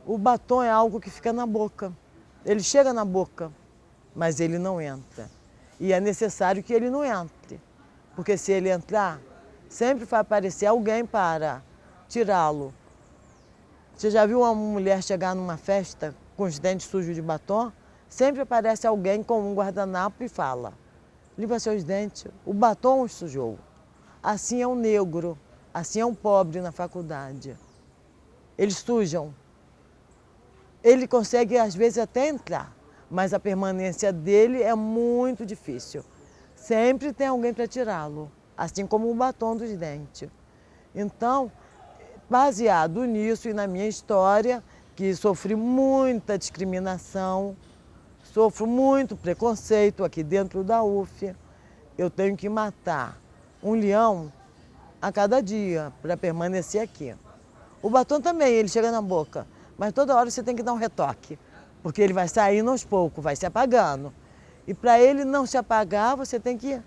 O batom é algo que fica na boca. Ele chega na boca, mas ele não entra. E é necessário que ele não entre, porque se ele entrar, sempre vai aparecer alguém para tirá-lo. Você já viu uma mulher chegar numa festa com os dentes sujos de batom? Sempre aparece alguém com um guardanapo e fala: limpa seus dentes, o batom os sujou. Assim é um negro, assim é um pobre na faculdade. Eles sujam. Ele consegue às vezes até entrar, mas a permanência dele é muito difícil. Sempre tem alguém para tirá-lo, assim como o batom dos dentes. Então, baseado nisso e na minha história, que sofri muita discriminação, sofro muito preconceito aqui dentro da UF, eu tenho que matar um leão a cada dia para permanecer aqui. O batom também, ele chega na boca, mas toda hora você tem que dar um retoque, porque ele vai saindo aos poucos, vai se apagando. E para ele não se apagar, você tem que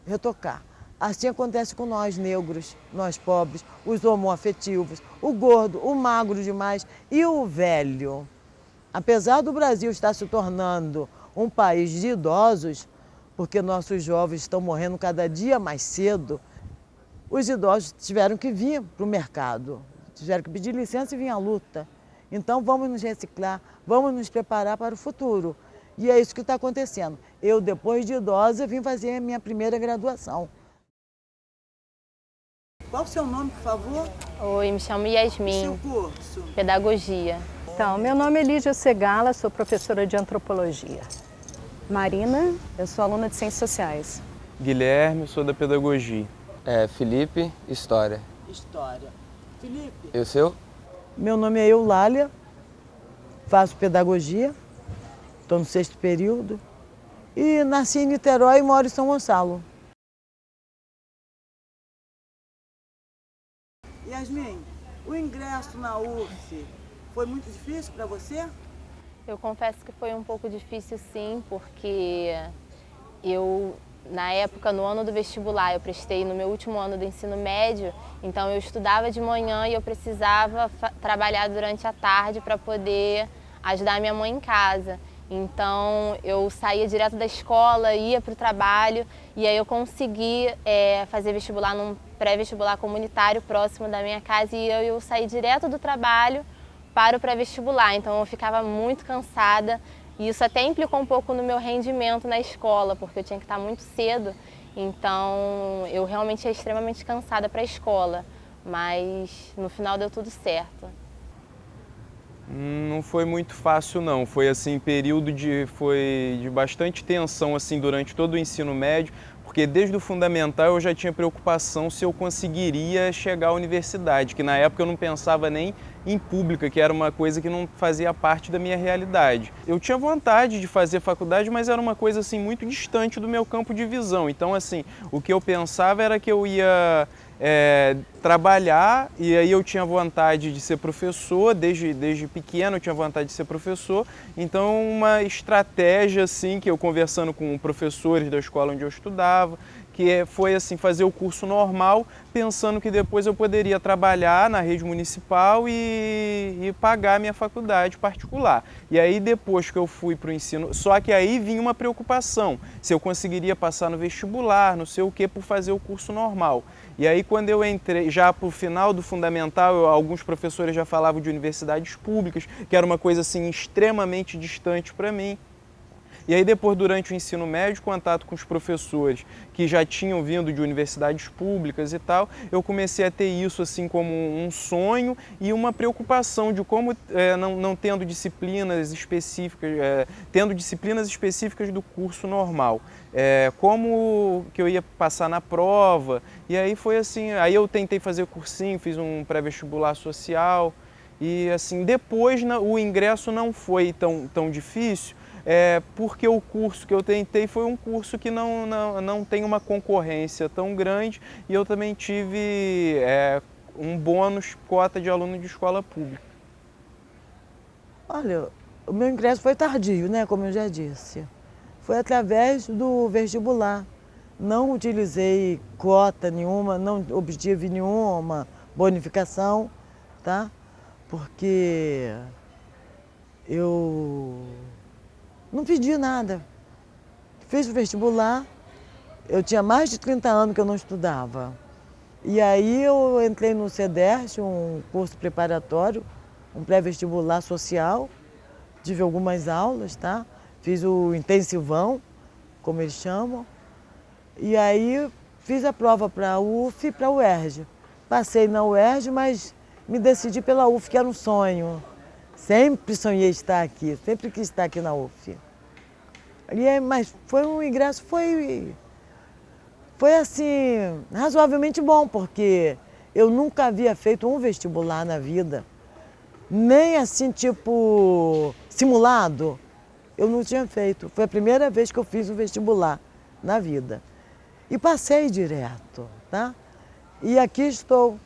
retocar. Assim acontece com nós negros, nós pobres, os homoafetivos, o gordo, o magro demais e o velho. Apesar do Brasil estar se tornando um país de idosos, porque nossos jovens estão morrendo cada dia mais cedo, os idosos tiveram que vir para o mercado, tiveram que pedir licença e vir à luta. Então vamos nos reciclar, vamos nos preparar para o futuro. E é isso que está acontecendo. Eu, depois de idosa, vim fazer a minha primeira graduação. Qual o seu nome, por favor? Oi, me chamo O Yasmin, seu curso? Pedagogia. Então, meu nome é Lídia Segala, sou professora de Antropologia. Marina, eu sou aluna de Ciências Sociais. Guilherme, sou da Pedagogia. Felipe, História. História. Felipe? E o seu? Meu nome é Eulália, faço pedagogia, estou no 6º período e nasci em Niterói e moro em São Gonçalo. Yasmin, o ingresso na UF foi muito difícil para você? Eu confesso que foi um pouco difícil sim, porque eu, na época, no ano do vestibular, eu prestei no meu último ano do ensino médio, então eu estudava de manhã e eu precisava trabalhar durante a tarde para poder ajudar minha mãe em casa. Então eu saía direto da escola, ia para o trabalho e aí eu consegui fazer vestibular num pré-vestibular comunitário próximo da minha casa e eu saí direto do trabalho para o pré-vestibular. Então eu ficava muito cansada e isso até implicou um pouco no meu rendimento na escola, porque eu tinha que estar muito cedo. Então eu realmente ia extremamente cansada para a escola, mas no final deu tudo certo. Não foi muito fácil não, foi assim período de bastante tensão assim durante todo o ensino médio, porque desde o fundamental eu já tinha preocupação se eu conseguiria chegar à universidade, que na época eu não pensava nem em pública, que era uma coisa que não fazia parte da minha realidade. Eu tinha vontade de fazer faculdade, mas era uma coisa assim muito distante do meu campo de visão. Então assim, o que eu pensava era que eu ia trabalhar e aí eu tinha vontade de ser professor, desde pequeno eu tinha vontade de ser professor, então uma estratégia assim que eu conversando com professores da escola onde eu estudava, que foi assim fazer o curso normal, pensando que depois eu poderia trabalhar na rede municipal e pagar a minha faculdade particular. E aí depois que eu fui para o ensino, só que aí vinha uma preocupação, se eu conseguiria passar no vestibular, não sei o que, por fazer o curso normal. E aí quando eu entrei, já para o final do fundamental, alguns professores já falavam de universidades públicas, que era uma coisa assim extremamente distante para mim. E aí depois, durante o ensino médio, contato com os professores que já tinham vindo de universidades públicas e tal, eu comecei a ter isso assim como um sonho e uma preocupação de como, não tendo disciplinas específicas, tendo disciplinas específicas do curso normal, como que eu ia passar na prova. E aí foi assim, aí eu tentei fazer cursinho, fiz um pré-vestibular social e assim, depois o ingresso não foi tão difícil, porque o curso que eu tentei foi um curso que não tem uma concorrência tão grande e eu também tive um bônus cota de aluno de escola pública. Olha, o meu ingresso foi tardio, né, como eu já disse. Foi através do vestibular. Não utilizei cota nenhuma, não obtive nenhuma bonificação, tá? Porque eu não pedi nada. Fiz o vestibular, eu tinha mais de 30 anos que eu não estudava. E aí eu entrei no CEDERJ, um curso preparatório, um pré-vestibular social, tive algumas aulas, tá? Fiz o intensivão, como eles chamam, e aí fiz a prova para a UF e para a UERJ. Passei na UERJ, mas me decidi pela UF, que era um sonho. Sempre sonhei estar aqui, sempre quis estar aqui na UF. Mas foi um ingresso, foi assim, razoavelmente bom, porque eu nunca havia feito um vestibular na vida, nem assim, tipo, simulado, eu não tinha feito. Foi a primeira vez que eu fiz um vestibular na vida. E passei direto, tá? E aqui estou.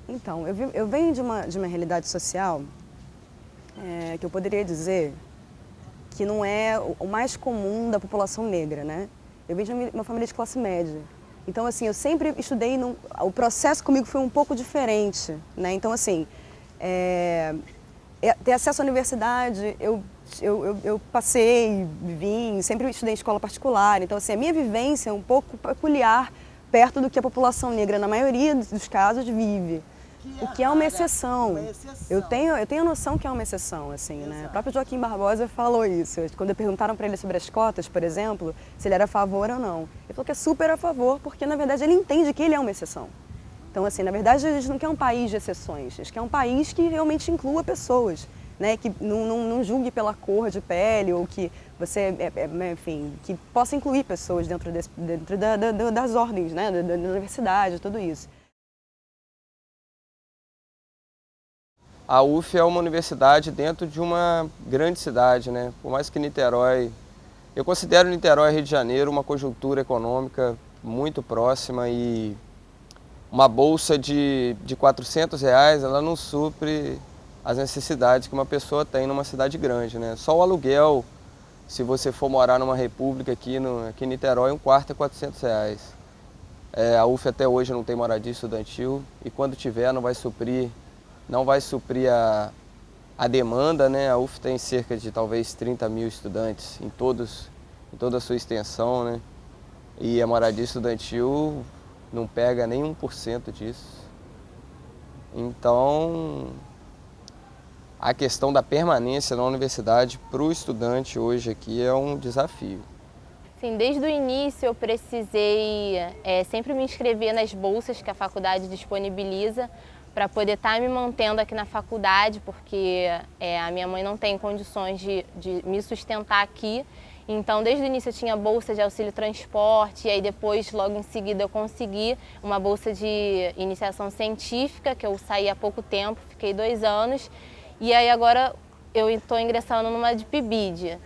Então, eu venho de uma realidade social que eu poderia dizer que não é o mais comum da população negra, né? Eu venho de uma família de classe média. Então, assim, eu sempre estudei, o processo comigo foi um pouco diferente, né? Então, assim, ter acesso à universidade, eu passei, vim, sempre estudei em escola particular. Então, assim, a minha vivência é um pouco peculiar perto do que a população negra, na maioria dos casos, vive. O que é uma exceção. Eu tenho a noção que é uma exceção, assim, né? O próprio Joaquim Barbosa falou isso. Quando perguntaram para ele sobre as cotas, por exemplo, se ele era a favor ou não. Ele falou que é super a favor, porque, na verdade, ele entende que ele é uma exceção. Então, assim, na verdade, a gente não quer um país de exceções. A gente quer um país que realmente inclua pessoas, né? Que não julgue pela cor de pele ou que você, enfim, que possa incluir pessoas dentro das ordens, né? Da universidade, tudo isso. A UF é uma universidade dentro de uma grande cidade, né? Por mais que Niterói... Eu considero Niterói e Rio de Janeiro uma conjuntura econômica muito próxima e uma bolsa de R$400, ela não supre as necessidades que uma pessoa tem numa cidade grande, né? Só o aluguel, se você for morar numa república aqui em Niterói, um quarto é R$400. A UF até hoje não tem moradia estudantil e quando tiver não vai suprir a demanda, né? A UF tem cerca de talvez 30 mil estudantes em toda a sua extensão, né? E a moradia estudantil não pega nem 1% disso. Então, a questão da permanência na universidade para o estudante hoje aqui é um desafio. Sim, desde o início eu precisei sempre me inscrever nas bolsas que a faculdade disponibiliza para poder estar me mantendo aqui na faculdade, porque a minha mãe não tem condições de me sustentar aqui. Então, desde o início eu tinha bolsa de auxílio transporte, e aí depois, logo em seguida, eu consegui uma bolsa de iniciação científica, que eu saí há pouco tempo, fiquei 2 anos, e aí agora eu estou ingressando numa de PIBID,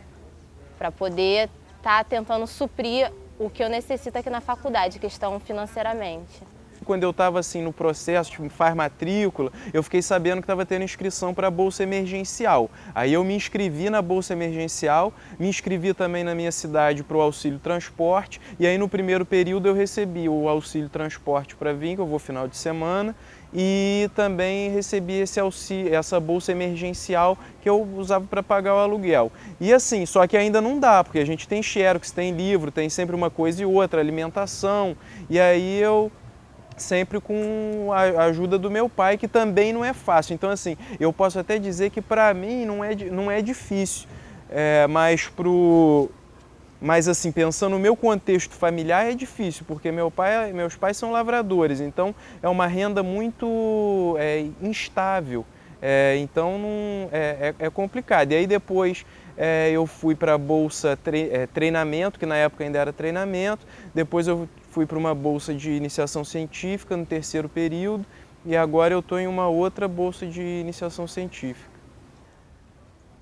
para poder estar tentando suprir o que eu necessito aqui na faculdade, questão financeiramente. Quando eu estava assim no processo, tipo, faz matrícula, eu fiquei sabendo que estava tendo inscrição para a Bolsa Emergencial. Aí eu me inscrevi na Bolsa Emergencial, me inscrevi também na minha cidade para o auxílio transporte, e aí no primeiro período eu recebi o auxílio transporte para vir, que eu vou final de semana, e também recebi essa bolsa emergencial que eu usava para pagar o aluguel. E assim, só que ainda não dá, porque a gente tem xerox, tem livro, tem sempre uma coisa e outra, alimentação, e aí eu sempre com a ajuda do meu pai, que também não é fácil. Então, assim, eu posso até dizer que para mim não é difícil, mas assim, pensando no meu contexto familiar é difícil, porque meus pais são lavradores, então é uma renda muito instável, então é complicado. E aí depois eu fui para a bolsa treinamento, que na época ainda era treinamento, depois eu fui para uma bolsa de iniciação científica no 3º período e agora eu estou em uma outra bolsa de iniciação científica.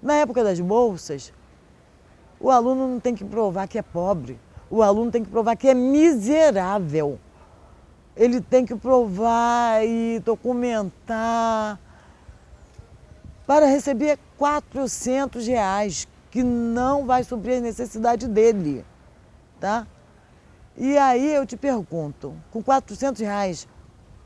Na época das bolsas, o aluno não tem que provar que é pobre, o aluno tem que provar que é miserável. Ele tem que provar e documentar para receber R$400, que não vai suprir a necessidade dele, tá? E aí eu te pergunto, com R$400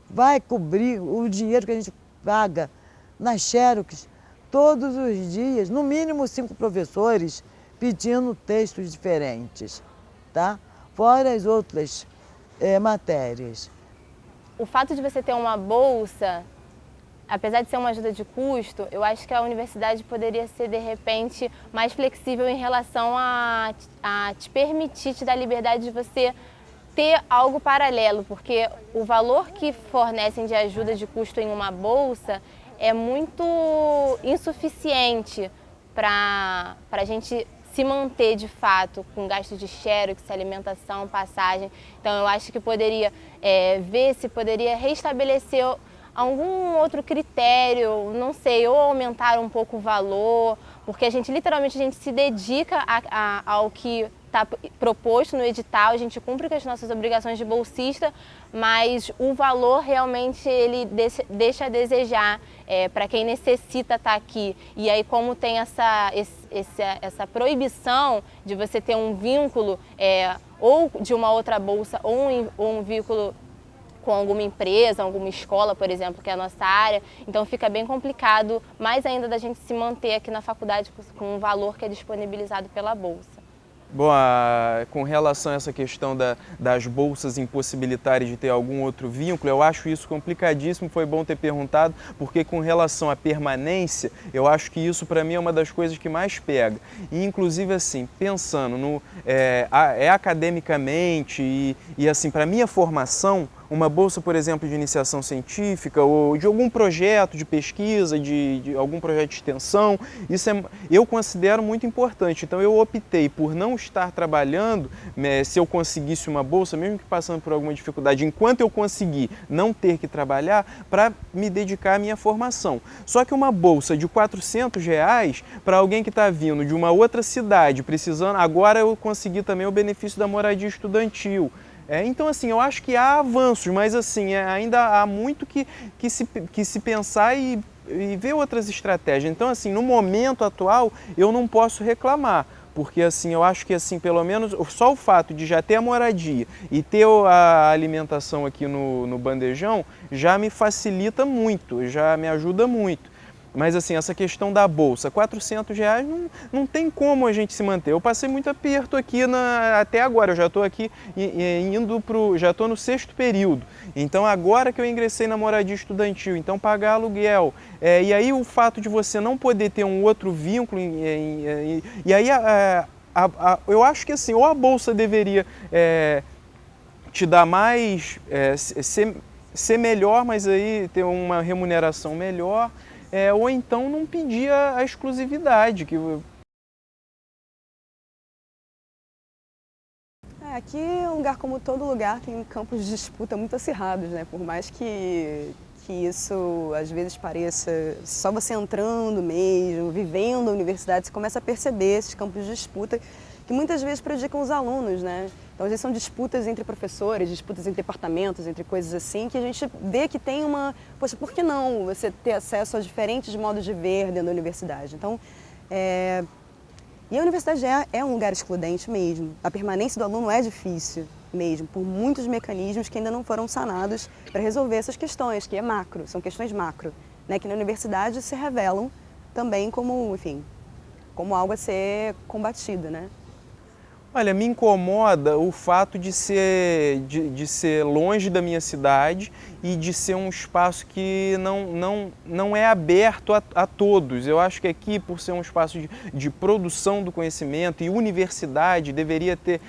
vai cobrir o dinheiro que a gente paga nas xerox, todos os dias, no mínimo 5 professores pedindo textos diferentes, tá? Fora as outras matérias. O fato de você ter uma bolsa, apesar de ser uma ajuda de custo, eu acho que a universidade poderia ser, de repente, mais flexível em relação a te permitir, te dar liberdade de você ter algo paralelo, porque o valor que fornecem de ajuda de custo em uma bolsa é muito insuficiente para a gente se manter de fato com gasto de xerox, alimentação, passagem. Então eu acho que poderia ver se poderia restabelecer algum outro critério, não sei, ou aumentar um pouco o valor, porque a gente literalmente se dedica ao que está proposto no edital, a gente cumpre com as nossas obrigações de bolsista, mas o valor realmente ele deixa a desejar para quem necessita estar aqui. E aí, como tem essa proibição de você ter um vínculo ou de uma outra bolsa ou um vínculo com alguma empresa, alguma escola, por exemplo, que é a nossa área, então fica bem complicado, mais ainda da gente se manter aqui na faculdade com o valor que é disponibilizado pela bolsa. Bom, com relação a essa questão das bolsas impossibilitarem de ter algum outro vínculo, eu acho isso complicadíssimo, foi bom ter perguntado, porque com relação à permanência, eu acho que isso para mim é uma das coisas que mais pega. E inclusive assim, pensando academicamente e assim, para minha formação, uma bolsa, por exemplo, de iniciação científica ou de algum projeto de pesquisa, de algum projeto de extensão, isso eu considero muito importante. Então eu optei por não estar trabalhando, se eu conseguisse uma bolsa, mesmo que passando por alguma dificuldade, enquanto eu conseguir não ter que trabalhar, para me dedicar à minha formação. Só que uma bolsa de R$400 para alguém que está vindo de uma outra cidade, precisando, agora eu consegui também o benefício da moradia estudantil. Então, assim, eu acho que há avanços, mas assim, ainda há muito que se pensar e ver outras estratégias. Então, assim, no momento atual, eu não posso reclamar, porque assim, eu acho que assim, pelo menos só o fato de já ter a moradia e ter a alimentação aqui no bandejão já me facilita muito, já me ajuda muito. Mas assim, essa questão da bolsa, R$400 não tem como a gente se manter. Eu passei muito aperto aqui até agora, eu já estou aqui já estou no 6º período. Então agora que eu ingressei na moradia estudantil, então pagar aluguel. E aí o fato de você não poder ter um outro vínculo, e aí eu acho que assim, ou a bolsa deveria te dar mais, ser melhor, mas aí ter uma remuneração melhor, ou então não pedir a exclusividade. Aqui é um lugar como todo lugar, tem campos de disputa muito acirrados, né? Por mais que isso às vezes pareça só você entrando mesmo, vivendo a universidade, você começa a perceber esses campos de disputa que muitas vezes prejudicam os alunos, né? Então, às vezes são disputas entre professores, disputas entre departamentos, entre coisas assim, que a gente vê que tem poxa, por que não você ter acesso a diferentes modos de ver dentro da universidade? Então, e a universidade é um lugar excludente mesmo. A permanência do aluno é difícil mesmo, por muitos mecanismos que ainda não foram sanados para resolver essas questões, que são questões macro, né? Que na universidade se revelam também como, enfim, como algo a ser combatido, né? Olha, me incomoda o fato de ser longe da minha cidade e de ser um espaço que não é aberto a todos. Eu acho que aqui, por ser um espaço de produção do conhecimento e universidade, deveria ter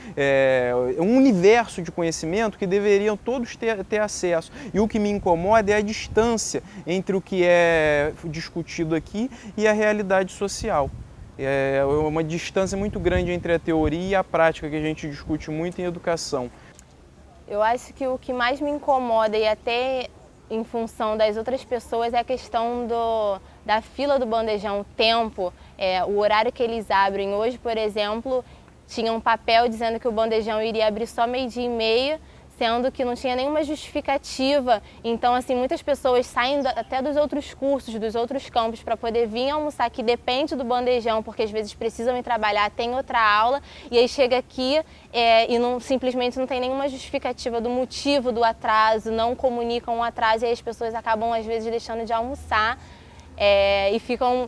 um universo de conhecimento que deveriam todos ter acesso. E o que me incomoda é a distância entre o que é discutido aqui e a realidade social. É uma distância muito grande entre a teoria e a prática que a gente discute muito em educação. Eu acho que o que mais me incomoda, e até em função das outras pessoas, é a questão da fila do bandejão, o tempo, o horário que eles abrem. Hoje, por exemplo, tinha um papel dizendo que o bandejão iria abrir só 12h30, sendo que não tinha nenhuma justificativa. Então, assim, muitas pessoas saem até dos outros cursos, dos outros campos, para poder vir almoçar, que depende do bandejão, porque às vezes precisam ir trabalhar, tem outra aula, e aí chega aqui e simplesmente não tem nenhuma justificativa do motivo do atraso, não comunicam o atraso, e aí as pessoas acabam às vezes deixando de almoçar. e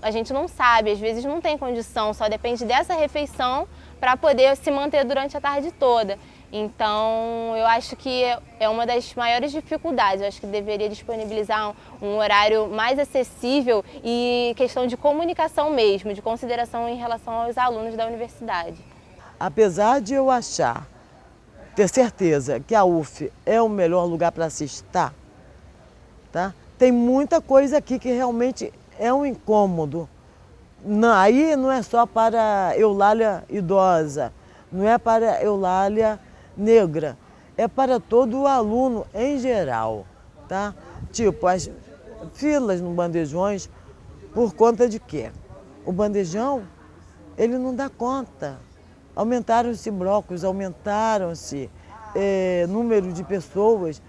a gente não sabe, às vezes não tem condição, só depende dessa refeição para poder se manter durante a tarde toda. Então, eu acho que é uma das maiores dificuldades. Eu acho que deveria disponibilizar um horário mais acessível e questão de comunicação mesmo, de consideração em relação aos alunos da universidade. Apesar de eu ter certeza que a UF é o melhor lugar para se estar, tá? Tem muita coisa aqui que realmente é um incômodo. Aí não é só para Eulália idosa, não é para Eulália negra, é para todo o aluno em geral, tá? Tipo, as filas no bandejões, por conta de quê? O bandejão, ele não dá conta. Aumentaram-se blocos, aumentaram-se número de pessoas,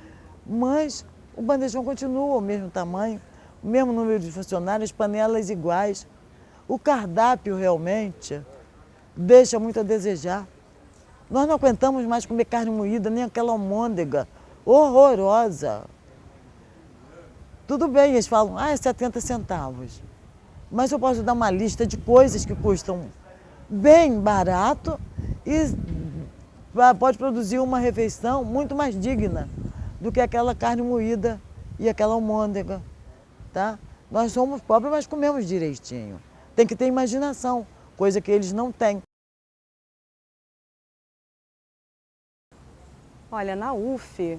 mas o bandejão continua o mesmo tamanho, o mesmo número de funcionários, panelas iguais. O cardápio realmente deixa muito a desejar. Nós não aguentamos mais comer carne moída, nem aquela almôndega horrorosa. Tudo bem, eles falam, é 70 centavos. Mas eu posso dar uma lista de coisas que custam bem barato e pode produzir uma refeição muito mais digna do que aquela carne moída e aquela almôndega, tá? Nós somos pobres, mas comemos direitinho. Tem que ter imaginação, coisa que eles não têm. Olha, na UF,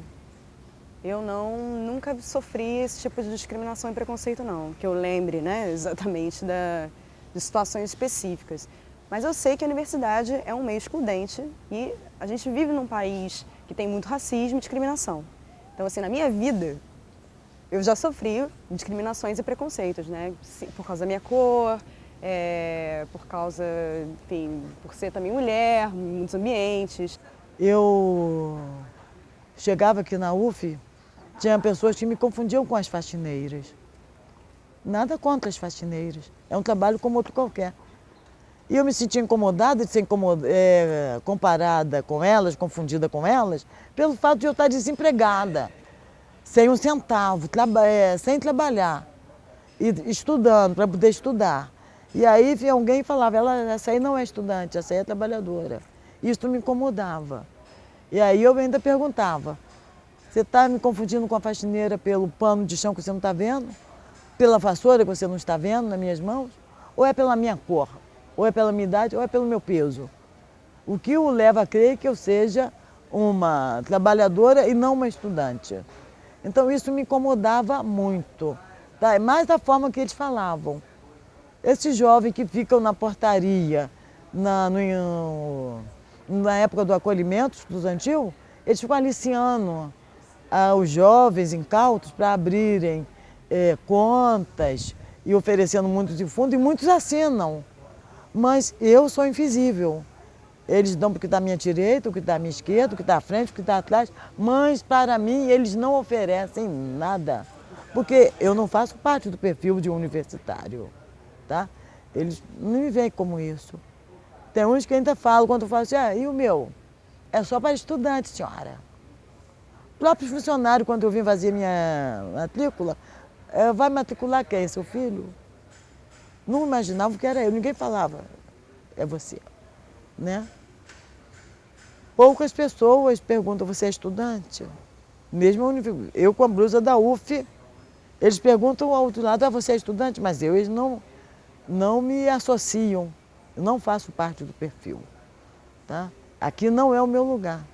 eu nunca sofri esse tipo de discriminação e preconceito, não. Que eu lembre, né, exatamente de situações específicas. Mas eu sei que a universidade é um meio excludente e a gente vive num país que tem muito racismo e discriminação. Então, assim, na minha vida, eu já sofri discriminações e preconceitos, né? Por causa da minha cor, por causa, enfim, por ser também mulher, em muitos ambientes. Eu chegava aqui na UF, tinha pessoas que me confundiam com as faxineiras. Nada contra as faxineiras, é um trabalho como outro qualquer. E eu me sentia incomodada de ser comparada com elas, confundida com elas, pelo fato de eu estar desempregada, sem um centavo, sem trabalhar, e estudando, para poder estudar. E aí vinha alguém e falava, essa aí não é estudante, essa aí é trabalhadora. Isso me incomodava. E aí eu ainda perguntava, você está me confundindo com a faxineira pelo pano de chão que você não está vendo? Pela vassoura que você não está vendo nas minhas mãos? Ou é pela minha cor? Ou é pela minha idade? Ou é pelo meu peso? O que o leva a crer que eu seja uma trabalhadora e não uma estudante. Então isso me incomodava muito. Tá? Mais da forma que eles falavam. Esses jovens que ficam na portaria, na época do acolhimento estudantil, eles ficam aliciando os jovens incautos para abrirem contas e oferecendo muitos de fundo, e muitos assinam. Mas eu sou invisível. Eles dão porque está à minha direita, o que está à minha esquerda, o que está à frente, o que está atrás, mas para mim eles não oferecem nada, porque eu não faço parte do perfil de um universitário, tá? Eles não me veem como isso. Tem uns que ainda falam, quando eu falo assim, e o meu? É só para estudante, senhora. Próprios funcionários, quando eu vim fazer minha matrícula, vai matricular quem? Seu filho? Não imaginavam que era eu, ninguém falava, é você, né? Poucas pessoas perguntam, você é estudante? Mesmo eu com a blusa da UF, eles perguntam ao outro lado, você é estudante? Mas eles não me associam, eu não faço parte do perfil, tá? Aqui não é o meu lugar,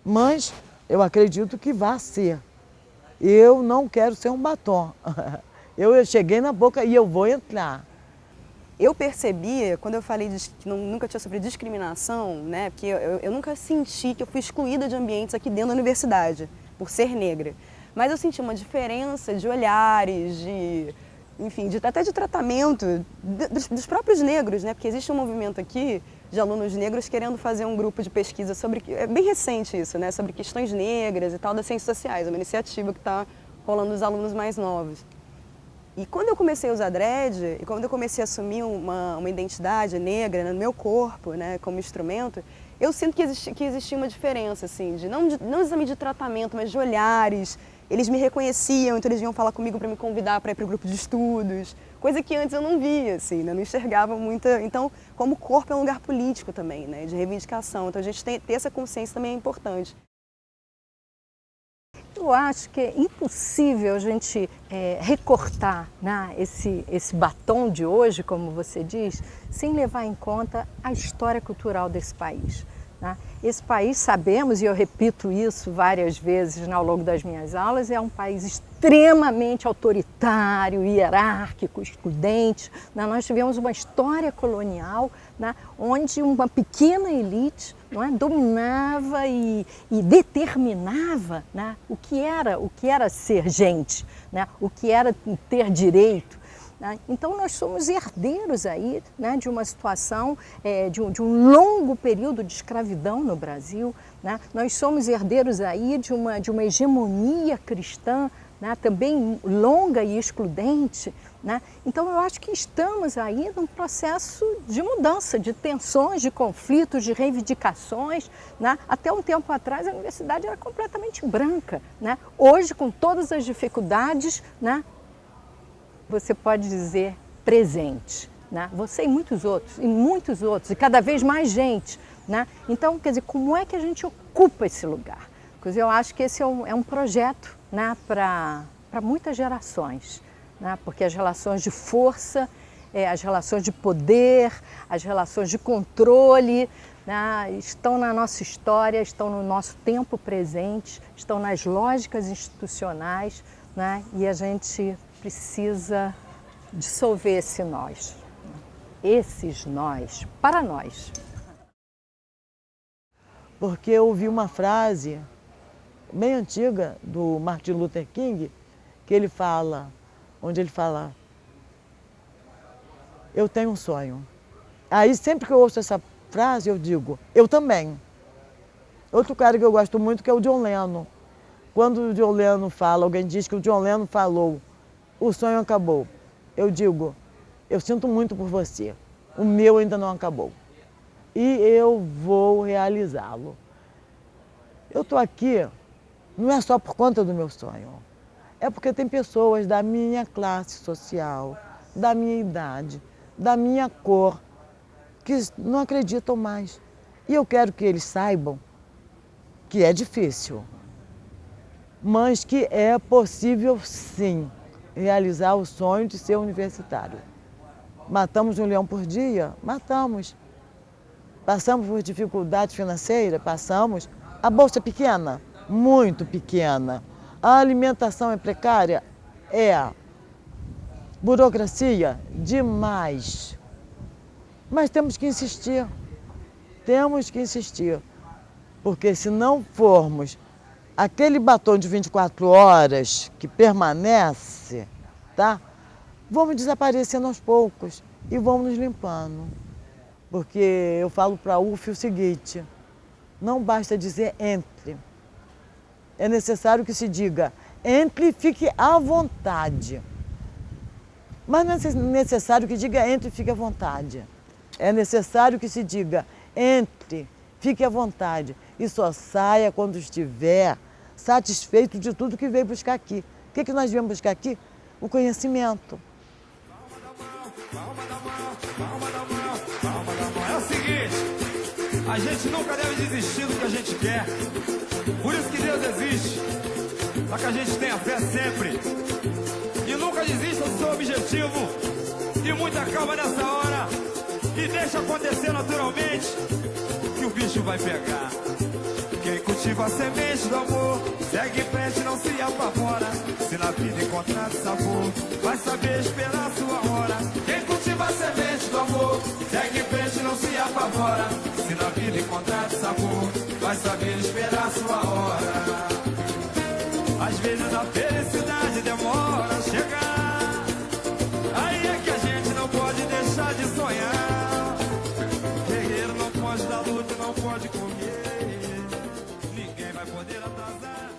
mas eu acredito que vai ser. Eu não quero ser um batom. Eu cheguei na boca e eu vou entrar. Eu percebia, quando eu falei que nunca tinha sofrido discriminação, né, porque eu nunca senti que eu fui excluída de ambientes aqui dentro da universidade, por ser negra. Mas eu senti uma diferença de olhares, enfim, até de tratamento dos próprios negros, né, porque existe um movimento aqui de alunos negros querendo fazer um grupo de pesquisa sobre, é bem recente isso, né, sobre questões negras e tal, das ciências sociais, uma iniciativa que está rolando dos alunos mais novos. E quando eu comecei a usar dread, e quando eu comecei a assumir uma identidade negra no meu corpo, né, como instrumento, eu sinto que existia uma diferença, assim, não exatamente de tratamento, mas de olhares eles me reconheciam, então eles vinham falar comigo para me convidar para ir para o grupo de estudos, coisa que antes eu não via, assim, né? Não enxergava muita... Então, como o corpo é um lugar político também, né? De reivindicação, então a gente ter essa consciência também é importante. Eu acho que é impossível a gente recortar, né, esse batom de hoje, como você diz, sem levar em conta a história cultural desse país. Né? Esse país, sabemos, e eu repito isso várias vezes ao longo das minhas aulas, é um país extremamente autoritário, hierárquico, excludente. Né? Nós tivemos uma história colonial, né, onde uma pequena elite, não é, dominava e determinava, né, o que era ser gente, né, o que era ter direito. Então nós somos herdeiros aí, né, de uma situação, de um longo período de escravidão no Brasil, né? Nós somos herdeiros aí de uma hegemonia cristã, né, também longa e excludente, né? Então eu acho que estamos aí num processo de mudança, de tensões, de conflitos, de reivindicações, né? Até um tempo atrás a universidade era completamente branca, né? Hoje, com todas as dificuldades, né, você pode dizer presente, né? Você e muitos outros, e cada vez mais gente, né? Então, quer dizer, como é que a gente ocupa esse lugar? Porque eu acho que esse é um projeto, né, para muitas gerações, né? Porque as relações de força, as relações de poder, as relações de controle, né, estão na nossa história, estão no nosso tempo presente, estão nas lógicas institucionais, né? E a gente precisa dissolver esse nós, esses nós, para nós. Porque eu ouvi uma frase bem antiga do Martin Luther King, que ele fala, onde ele fala, eu tenho um sonho. Aí sempre que eu ouço essa frase eu digo, eu também. Outro cara que eu gosto muito que é o John Lennon. Quando o John Lennon fala, alguém diz que o John Lennon falou, o sonho acabou. Eu digo, eu sinto muito por você, o meu ainda não acabou. E eu vou realizá-lo. Eu estou aqui, não é só por conta do meu sonho, é porque tem pessoas da minha classe social, da minha idade, da minha cor, que não acreditam mais. E eu quero que eles saibam que é difícil, mas que é possível sim realizar o sonho de ser universitário. Matamos um leão por dia? Matamos. Passamos por dificuldade financeira? Passamos. A bolsa é pequena? Muito pequena. A alimentação é precária? É. Burocracia? Demais. Mas temos que insistir. Temos que insistir. Porque se não formos aquele batom de 24 horas que permanece, tá? Vamos desaparecendo aos poucos e vamos nos limpando. Porque eu falo para a UF o seguinte, não basta dizer entre. É necessário que se diga entre e fique à vontade. Mas não é necessário que diga entre e fique à vontade. É necessário que se diga entre, fique à vontade. E só saia quando estiver satisfeito de tudo que veio buscar aqui. O que nós viemos buscar aqui? O conhecimento. Palma da mão, palma da mão, palma da mão. É o seguinte, a gente nunca deve desistir do que a gente quer. Por isso que Deus existe, para que a gente tenha fé sempre. E nunca desista do seu objetivo. E muita calma nessa hora. E deixa acontecer naturalmente, que o bicho vai pegar. Quem cultiva a semente do amor, segue em frente, não se apavora. Se na vida encontrar sabor, vai saber esperar a sua hora. Quem cultiva a semente do amor, segue em frente, não se apavora. Se na vida encontrar sabor, vai saber esperar a sua hora. Às vezes a felicidade demora a chegar. Aí é que a gente não pode deixar de sonhar. Guerreiro não pode dar luta, não pode comer. Ninguém vai poder atrasar.